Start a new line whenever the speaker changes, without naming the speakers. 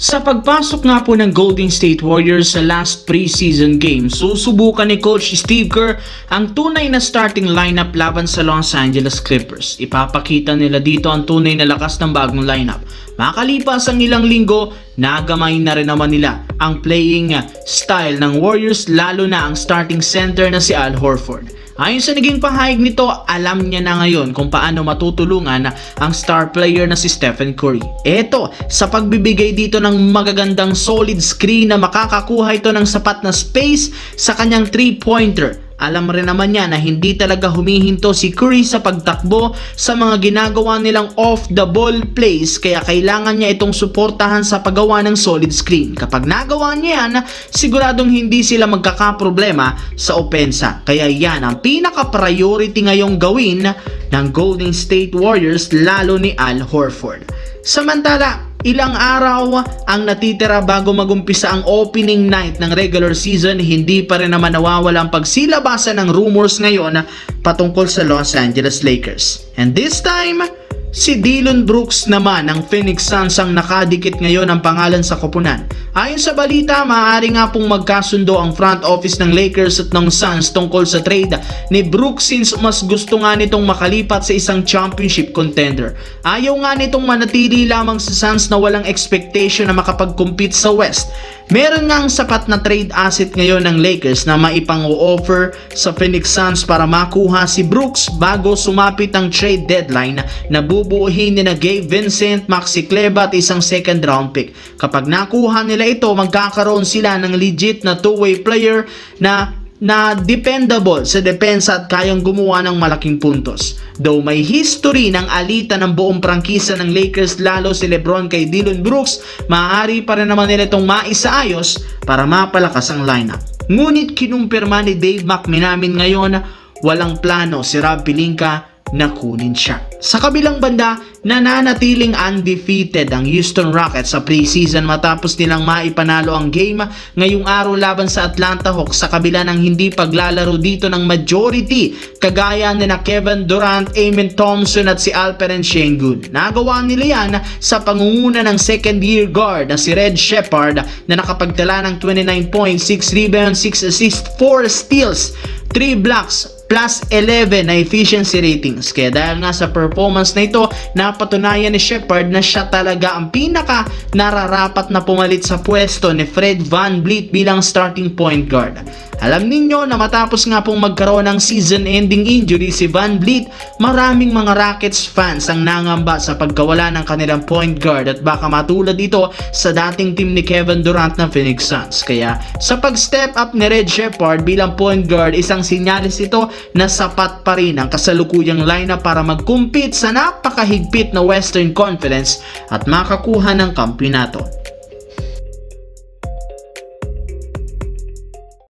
Sa pagpasok nga po ng Golden State Warriors sa last preseason game, susubukan ni Coach Steve Kerr ang tunay na starting lineup laban sa Los Angeles Clippers. Ipapakita nila dito ang tunay na lakas ng bagong lineup. Makalipas ang ilang linggo, nagamay na rin naman nila ang playing style ng Warriors, lalo na ang starting center na si Al Horford. Ayon sa naging pahayag nito, alam niya na ngayon kung paano matutulungan ang star player na si Stephen Curry. Eto, sa pagbibigay dito ng magagandang solid screen na makakakuha ito ng sapat na space sa kanyang 3-pointer. Alam rin naman niya na hindi talaga humihinto si Curry sa pagtakbo sa mga ginagawa nilang off-the-ball plays, kaya kailangan niya itong suportahan sa paggawa ng solid screen. Kapag nagawa niya yan, siguradong hindi sila magkakaproblema sa opensa. Kaya yan ang pinaka-priority ngayong gawin ng Golden State Warriors, lalo ni Al Horford. Samantala, ilang araw ang natitira bago magumpisa ang opening night ng regular season, hindi pa rin naman nawawala ang pagsilabasan ng rumors ngayon patungkol sa Los Angeles Lakers. And this time, si Dillon Brooks naman ng Phoenix Suns ang nakadikit ngayon ang pangalan sa koponan. Ayon sa balita, maaari nga pong magkasundo ang front office ng Lakers at ng Suns tungkol sa trade ni Brooks, since mas gusto nga nitong makalipat sa isang championship contender. Ayaw nga nitong manatili lamang sa Suns na walang expectation na makapag-compete sa West. Meron nga ang sapat na trade asset ngayon ng Lakers na maipang-o-offer sa Phoenix Suns para makuha si Brooks bago sumapit ang trade deadline na bubuuhin ni na Gabe Vincent, Maxi Kleber at isang second round pick. Kapag nakuha nila ito, magkakaroon sila ng legit na two-way player na dependable sa depensa at kayang gumawa ng malaking puntos. Though may history ng alita ng buong prangkisa ng Lakers, lalo si LeBron kay Dillon Brooks, maaari pa rin naman nila itong maisaayos para mapalakas ang lineup. Ngunit kinumpirma ni Dave McMenamin ngayon na walang plano si Rob Pelinka na kunin siya. Sa kabilang banda, nananatiling undefeated ang Houston Rockets sa preseason matapos nilang maipanalo ang game ngayong araw laban sa Atlanta Hawks sa kabila ng hindi paglalaro dito ng majority kagaya ni na Kevin Durant, Amen Thompson at si Alperen Sengun. Nagawa nila yan sa pangunguna ng second year guard na si Red Shepard na nakapagtala ng 29 points, 6 rebounds, 6 assists, 4 steals, 3 blocks, plus 11 na efficiency ratings. Kaya dahil nga sa performance na ito, napatunayan ni Shepard na siya talaga ang pinaka nararapat na pumalit sa pwesto ni Fred VanVleet bilang starting point guard. Alam ninyo na matapos nga pong magkaroon ng season-ending injury si VanVleet, maraming mga Rockets fans ang nangamba sa pagkawala ng kanilang point guard at baka matulad ito sa dating team ni Kevin Durant ng Phoenix Suns. Kaya sa pag-step up ni Red Shepard bilang point guard, isang sinyalis ito na sapat pa rin ang kasalukuyang lineup para mag-compete sa napakahigpit na Western Conference at makakuha ng kampeonato.